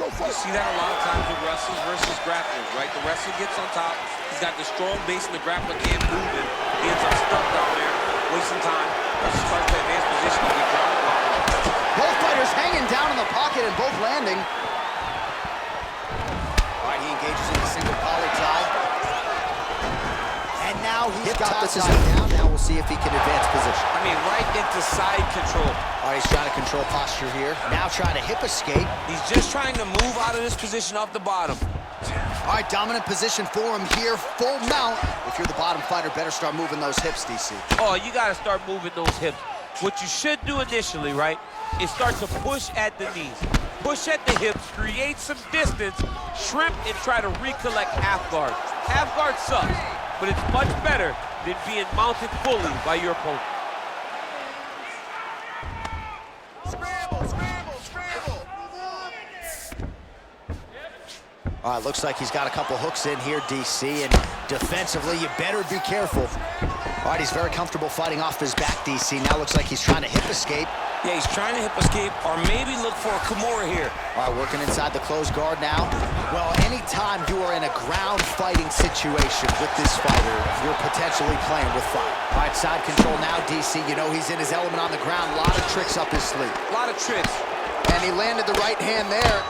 You see that a lot of times with wrestlers versus grapplers, right? The wrestler gets on top. He's got the strong base and the grappler can't move it. He ends up stuck down there, wasting time. Wrestler starts to advance position to get grounded. Both fighters hanging down in the pocket and both landing. All right, he engages in a single poly tie. And now he's got this down. Now we'll see if he can advance position. I mean, right into side control. All right, he's trying to control posture here. Now trying to hip escape. He's just trying to move out of this position off the bottom. All right, dominant position for him here. Full mount. If you're the bottom fighter, better start moving those hips, DC. Oh, you got to start moving those hips. What you should do initially, right, is start to push at the knees. Push at the hips, create some distance, shrimp, and try to recollect half guard. Half guard sucks, but it's much better than being mounted fully by your opponent. Scramble, scramble, scramble. All right, looks like he's got a couple hooks in here, DC, and defensively, you better be careful. All right, he's very comfortable fighting off his back, DC. Now looks like he's trying to hip escape. Yeah, he's trying to hip escape or maybe look for a Cormier here. All right, working inside the closed guard now. Well, anytime you are in a ground fighting situation with this fighter, you're potentially playing with fire. All right, side control now, DC. You know he's in his element on the ground. A lot of tricks up his sleeve. A lot of tricks. And he landed the right hand there.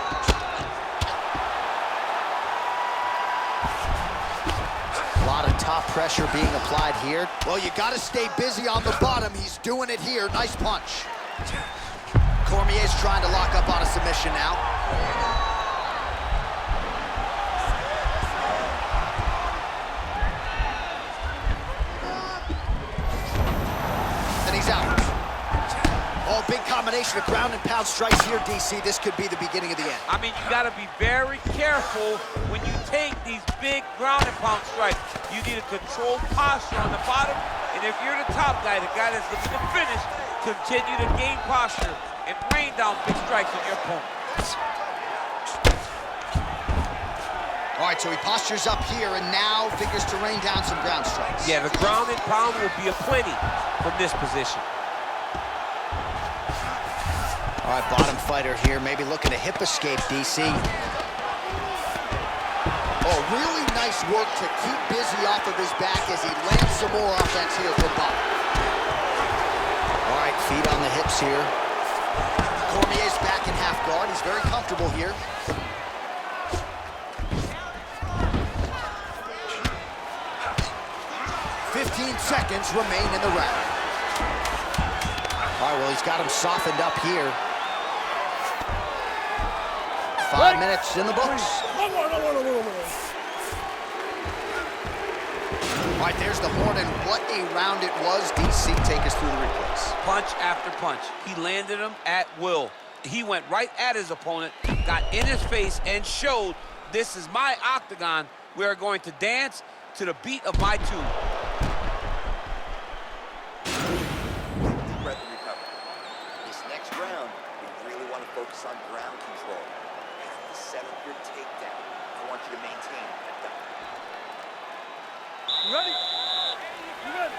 A lot of top pressure being applied here. Well, you got to stay busy on the bottom. He's doing it here. Nice punch. Cormier's trying to lock up on a submission now. And he's out. Oh, big combination of ground and pound strikes here, DC. This could be the beginning of the end. I mean, you got to be very careful when you take these big ground and pound strikes. You need a controlled posture on the bottom, and if you're the top guy, the guy that's looking to finish, continue to gain posture and rain down big strikes on your opponent. All right, so he postures up here and now figures to rain down some ground strikes. Yeah, the ground and pound will be aplenty from this position. All right, bottom fighter here, maybe looking to hip escape, DC. Oh, really nice work to keep busy off of his back as he lands some more offense here from bottom. All right, feet on the hips here. Cormier's back in half guard. He's very comfortable here. "15 seconds remain in the round. All right, well, he's got him softened up here. 5 minutes in the books. All right, there's the horn, and what a round it was. DC, take us through the replays. Punch after punch. He landed him at will. He went right at his opponent, got in his face, and showed, this is my octagon. We are going to dance to the beat of my tune. This next round, we really want to focus on ground control. You have to set up your takedown. I want you to maintain that dominance. You ready? You ready?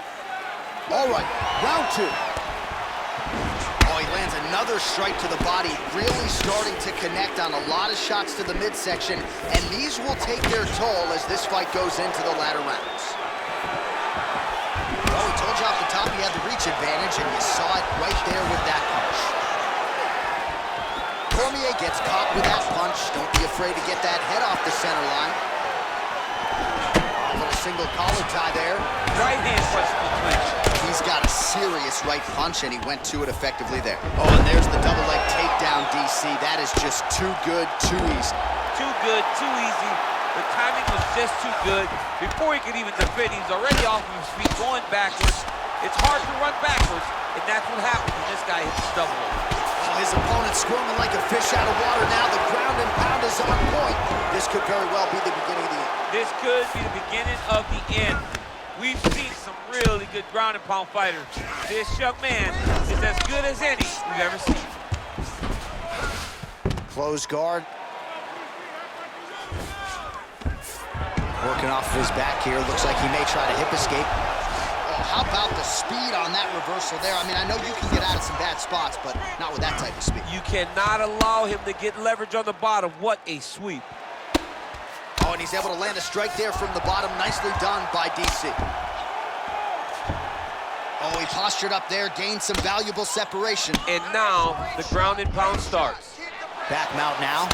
All right, round two. Oh, he lands another strike to the body, really starting to connect on a lot of shots to the midsection, and these will take their toll as this fight goes into the latter rounds. Well, we told you off the top he had the reach advantage, and you saw it right there with that punch. Cormier gets caught with that punch. Don't be afraid to get that head off the center line. A single collar tie there. Right hand punch to the clinch. He's got a serious right punch, and he went to it effectively there. Oh, and there's the double leg takedown, DC. That is just too good, too easy. Too good, too easy. The timing was just too good. Before he could even defend, he's already off of his feet, going backwards. It's hard to run backwards, and that's what happens when this guy hits the double leg. Oh, his opponent squirming like a fish out of water now. The ground and pound is on point. This could very well be the beginning of the end. This could be the beginning of the end. We've seen some really good ground and pound fighters. This young man is as good as any we've ever seen. Close guard. Working off of his back here. Looks like he may try to hip escape. Oh, How about the speed on that reversal there? I mean, I know you can get out of some bad spots, but not with that type of speed. You cannot allow him to get leverage on the bottom. What a sweep. Oh, and he's able to land a strike there from the bottom. Nicely done by DC. Oh, he postured up there, gained some valuable separation. And now the ground and pound starts. Back mount now.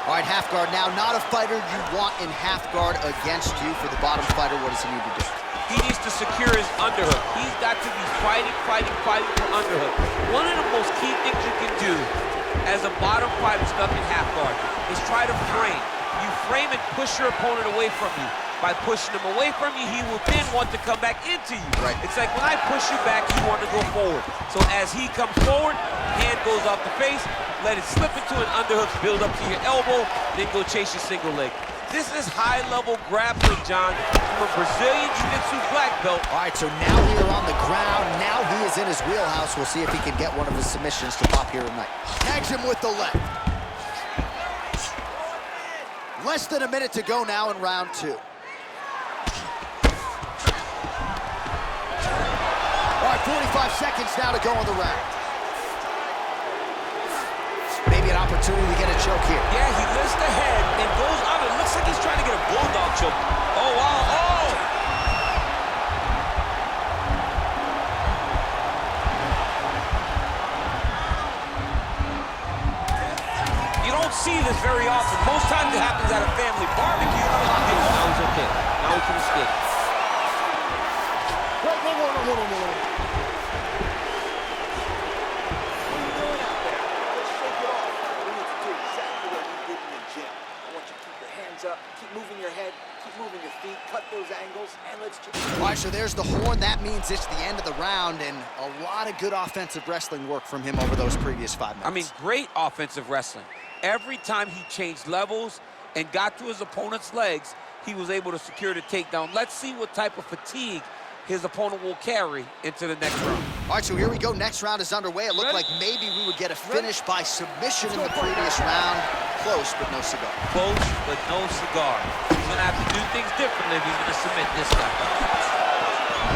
All right, half guard now. Not a fighter you want in half guard against you. For the bottom fighter, what does he need to do? He needs to secure his underhook. He's got to be fighting for underhook. One of the most key things you can do as a bottom fighter stuck in half guard is try to frame. You frame and push your opponent away from you. By pushing him away from you, he will then want to come back into you. Right. It's like when I push you back, you want to go forward. So as he comes forward, hand goes off the face, let it slip into an underhook, build up to your elbow, then go chase your single leg. This is high-level grappling, John, from a Brazilian Jiu-Jitsu black belt. All right, so now we are on the ground. Now he is in his wheelhouse. We'll see if he can get one of his submissions to pop here tonight. Tags him with the left. Less than a minute to go now in round 2. All right, 45 seconds now to go in the round. Maybe an opportunity to get a choke here. Yeah, he lifts the head and goes on. It looks like he's trying to get a bulldog choke. Oh, wow, oh! You don't see this very often. Most times it happens at a family barbecue. Now he's okay. Now he can escape. Whoa. Up, keep moving your head, keep moving your feet, cut those angles, and let's just... All right, so there's the horn. That means it's the end of the round, and a lot of good offensive wrestling work from him over those previous 5 minutes. I mean, great offensive wrestling. Every time he changed levels and got to his opponent's legs, he was able to secure the takedown. Let's see what type of fatigue his opponent will carry into the next round. All right, so here we go. Next round is underway. It looked like maybe we would get a finish by submission in the previous round. Close, but no cigar. Close, but no cigar. He's gonna have to do things differently if he's gonna submit this guy.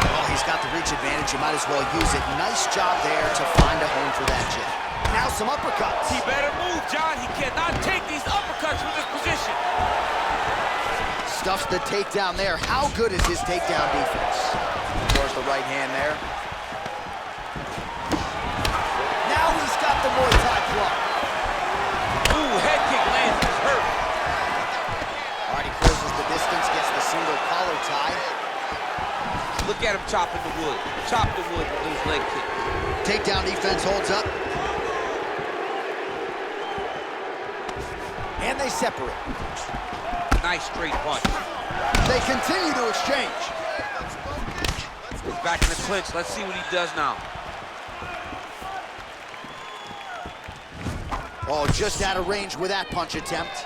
Well, he's got the reach advantage. You might as well use it. Nice job there to find a home for that jab. Now some uppercuts. He better move, John. He cannot take these uppercuts from this position. Stuffs the takedown there. How good is his takedown defense? Towards the right hand there. Now he's got the Muay Thai block. Ooh, head kick lands. He's hurt. All right, he closes the distance, gets the single collar tie. Look at him chopping the wood. Chop the wood with his leg kick. Takedown defense holds up. And they separate. Nice straight punch. They continue to exchange. He's back in the clinch. Let's see what he does now. Oh, just out of range with that punch attempt.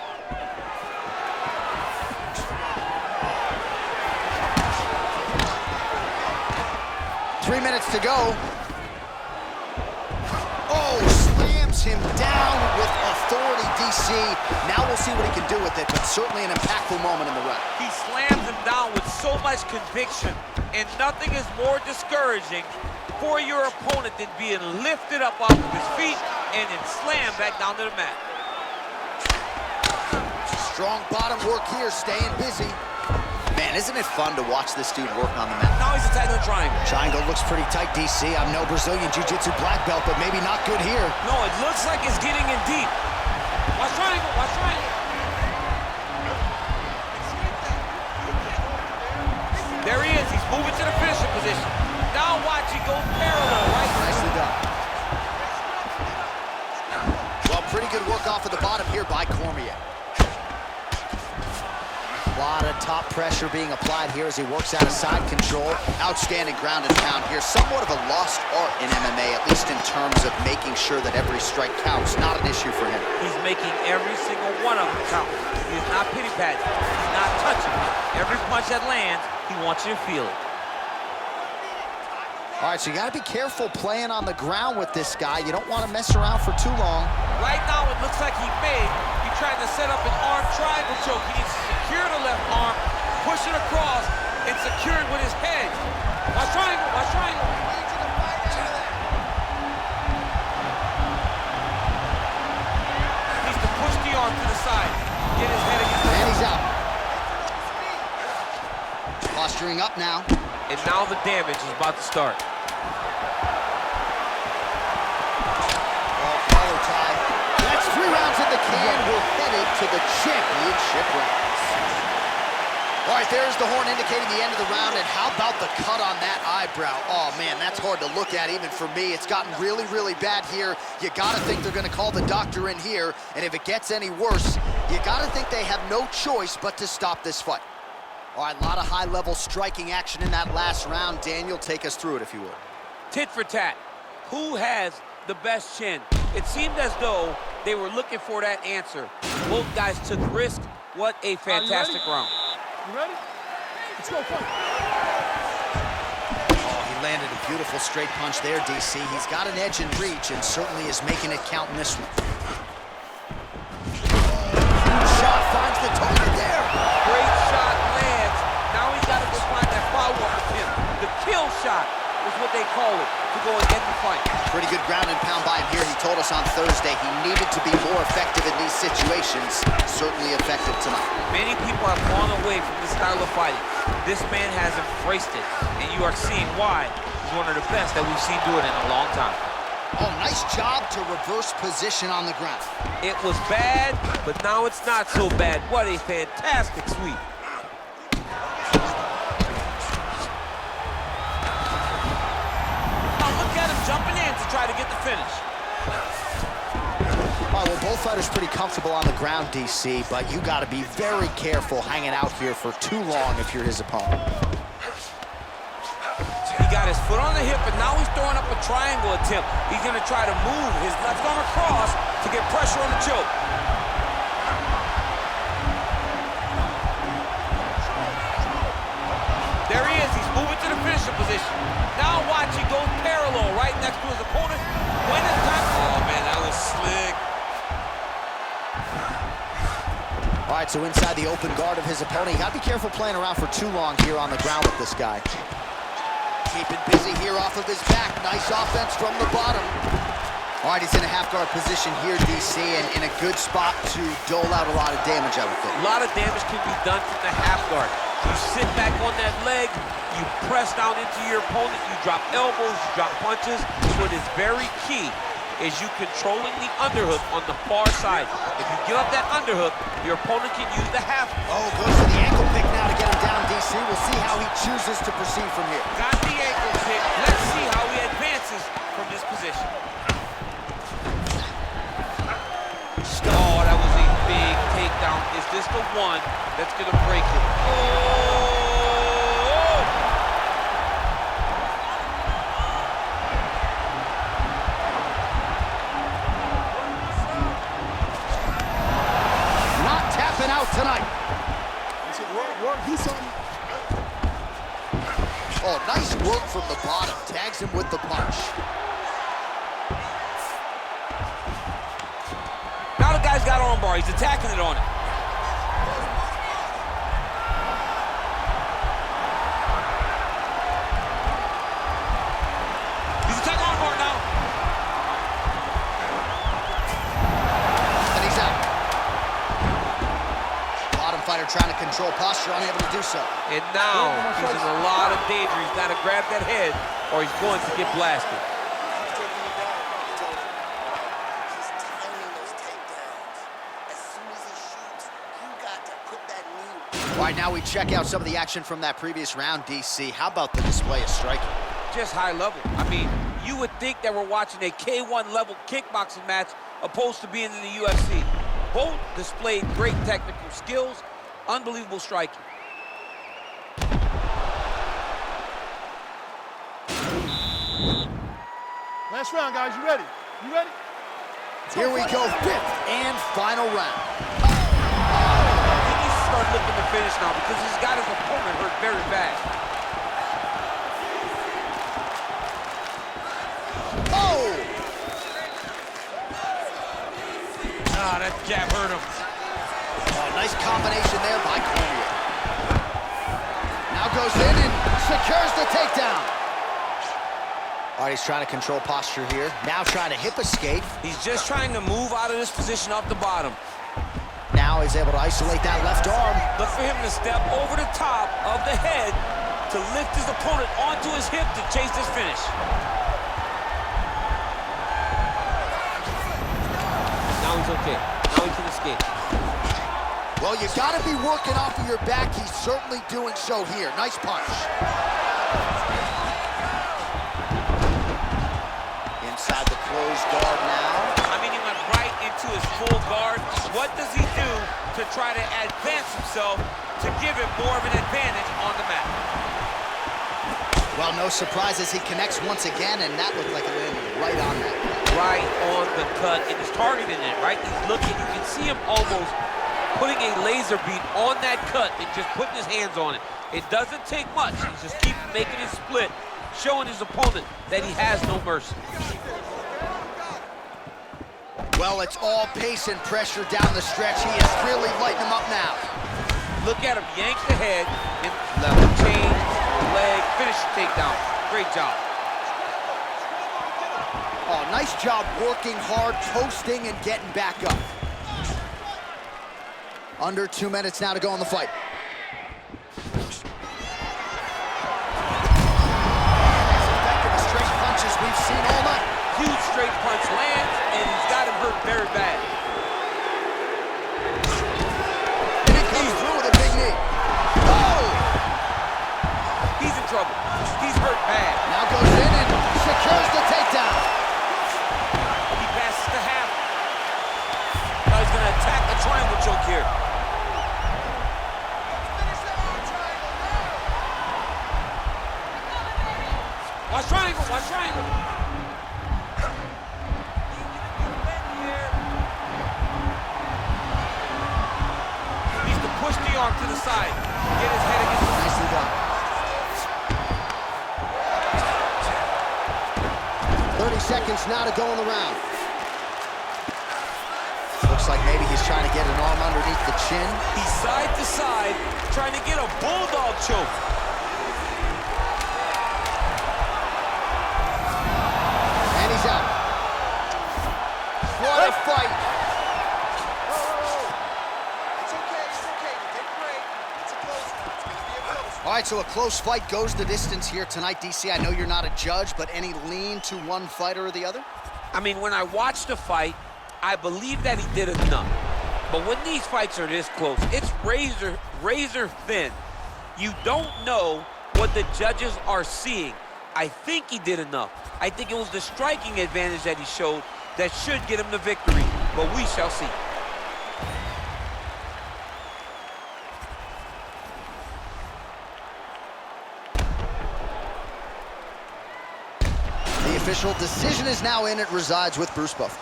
Three minutes to go. Oh, slams him down with authority, DC. Now we'll see what he can do with it, but certainly an impactful moment in the round. He slams him down with so much conviction, and nothing is more discouraging for your opponent than being lifted up off of his feet and then slammed back down to the mat. Strong bottom work here, staying busy. Man, isn't it fun to watch this dude work on the mat? Now he's inside the triangle. Triangle looks pretty tight, DC. I'm no Brazilian Jiu-Jitsu black belt, but maybe not good here. No, it looks like it's getting in deep. Watch triangle, watch triangle. There he is, he's moving to the finishing position. Now watch, he goes parallel, right? Nicely done. Well, pretty good work off of the bottom here by Cormier. A lot of top pressure being applied here as he works out of side control. Outstanding ground and pound here. Somewhat of a lost art in MMA, at least in terms of making sure that every strike counts. Not an issue for him. He's making every single one of them count. He's not pity-patting. He's not touching. Every punch that lands, he wants you to feel it. All right, so you got to be careful playing on the ground with this guy. You don't want to mess around for too long. Right now, it looks like he tried to set up an arm triangle choke. He needs to secure the left arm, pushing across and secured with his head. Watch triangle, watch triangle. Needs to push the arm to the side. Get his head against the And he's out. Posturing up now. And now the damage is about to start. Oh, collar tie. That's 3 rounds in the can. We're headed to the championship rounds. All right, there's the horn indicating the end of the round, and how about the cut on that eyebrow? Oh, man, that's hard to look at even for me. It's gotten really, really bad here. You gotta think they're gonna call the doctor in here, and if it gets any worse, you gotta think they have no choice but to stop this fight. All right, a lot of high-level striking action in that last round. Daniel, take us through it, if you would. Tit for tat. Who has the best chin? It seemed as though they were looking for that answer. Both guys took risk. What a fantastic round. You ready? Let's go, fight. Oh, he landed a beautiful straight punch there, DC. He's got an edge in reach and certainly is making it count in this one. Shot finds the target there. Great shot lands. Now he's got to go find that follow-up attempt. The kill shot is what they call it, to go and end the fight. Pretty good ground and pound by him here. He told us on Thursday he needed to be more effective in these situations. Certainly effective tonight. Many people have gone away from this style of fighting. This man has embraced it, and you are seeing why he's one of the best that we've seen do it in a long time. Oh, nice job to reverse position on the ground. It was bad, but now it's not so bad. What a fantastic sweep. Now look at him jumping in to try to get the finish. All right, well, both fighters pretty comfortable on the ground, DC, but you got to be very careful hanging out here for too long if you're his opponent. He got his foot on the hip, and now he's throwing up a triangle attempt. He's going to try to move his left arm across to get pressure on the choke. There he is. He's moving to the finisher position. Now watch, he goes parallel right next to his opponent. When it's time... Oh, man, that was slick. All right, so inside the open guard of his opponent, you got to be careful playing around for too long here on the ground with this guy. Keeping busy here off of his back. Nice offense from the bottom. All right, he's in a half-guard position here, DC, and in a good spot to dole out a lot of damage, I would think. A lot of damage can be done from the half guard. You sit back on that leg, you press down into your opponent, you drop elbows, you drop punches. What is very key is you controlling the underhook on the far side. If you give up that underhook, your opponent can use the half. Oh, goes for the ankle pick now to get him down, DC. We'll see how he chooses to proceed from here. Got the ankle pick. Let's see how he advances from this position. Oh, that was a big takedown. Is this the one that's going to break it? Oh! Not tapping out tonight. Work, do something. Oh, nice work from the bottom. Tags him with the punch. Now the guy's got armbar. He's attacking it on it. He's attacking armbar now. And he's out. Bottom fighter trying to control posture, unable to do so. And now he's in a lot of danger. He's got to grab that head or he's going to get blasted. All right, now we check out some of the action from that previous round, DC. How about the display of striking? Just high level. I mean, you would think that we're watching a K1 level kickboxing match opposed to being in the UFC. Both displayed great technical skills, unbelievable striking. Last round, guys. You ready? You ready? Here we go, fifth and final round. He needs to start looking to finish now because he's got his opponent hurt very bad. Oh! Ah, that jab hurt him. Oh, nice combination there by Cormier. goes in and secures the takedown. All right, he's trying to control posture here. Now trying to hip escape. He's just trying to move out of this position off the bottom. Now he's able to isolate that left arm. Look for him to step over the top of the head to lift his opponent onto his hip to chase this finish. Now he's okay. Now he can escape. Well, you gotta be working off of your back. He's certainly doing so here. Nice punch. Inside the closed guard now. I mean, he went right into his full guard. What does he do to try to advance himself to give him more of an advantage on the mat? Well, no surprises. He connects once again, and that looked like it landed right on that. Right on the cut, and he's targeting it, right? He's looking, you can see him almost putting a laser beam on that cut and just putting his hands on it. It doesn't take much. He just keeps making it split, showing his opponent that he has no mercy. Well, it's all pace and pressure down the stretch. He is really lighting him up now. Look at him yank the head, and level change, leg, finish the takedown. Great job. Oh, nice job working hard, posting, and getting back up. Under 2 minutes now to go in the fight. As effective as straight punches we've seen all night. Huge straight punch lands, and he's got him hurt very bad. And he comes through with a big knee. Oh! He's in trouble. He's hurt bad. Now goes in and secures the takedown. He passes the half. Now he's gonna attack the triangle choke here. Watch triangle, watch triangle. Needs to push the arm to the side. Get his head against the Nicely done. 30 seconds now to go in the round. Looks like maybe he's trying to get an arm underneath the chin. He's side to side, trying to get a bulldog choke. And he's out. What a fight. It's okay. You did great. It's a close one. It's gonna be a close one. All right, so a close fight goes the distance here tonight. DC, I know you're not a judge, but any lean to one fighter or the other? I mean, when I watched the fight, I believe that he did enough. But when these fights are this close, it's razor thin. You don't know what the judges are seeing. I think he did enough. I think it was the striking advantage that he showed that should get him the victory, but we shall see. The official decision is now in. It resides with Bruce Buff.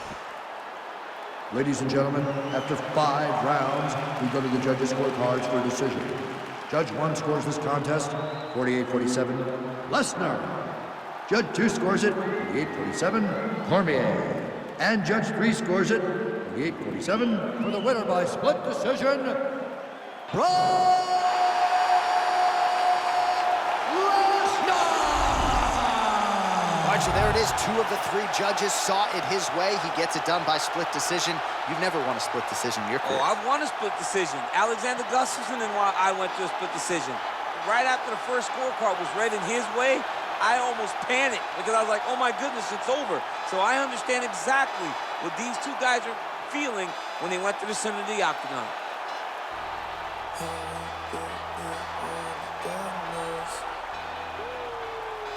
Ladies and gentlemen, after 5 rounds, we go to the judges' scorecards for a decision. Judge 1 scores this contest, 48-47, Lesnar. Judge 2 scores it, 48-47, Cormier. And Judge 3 scores it, 48-47, for the winner by split decision, Brok! So there it is. 2 of the 3 judges saw it his way. He gets it done by split decision. You've never won a split decision in your career. Oh, I've won a split decision. Alexander Gustafsson and I went to a split decision. Right after the first scorecard was read in his way, I almost panicked because I was like, oh my goodness, it's over. So I understand exactly what these 2 guys are feeling when they went to the center of the octagon.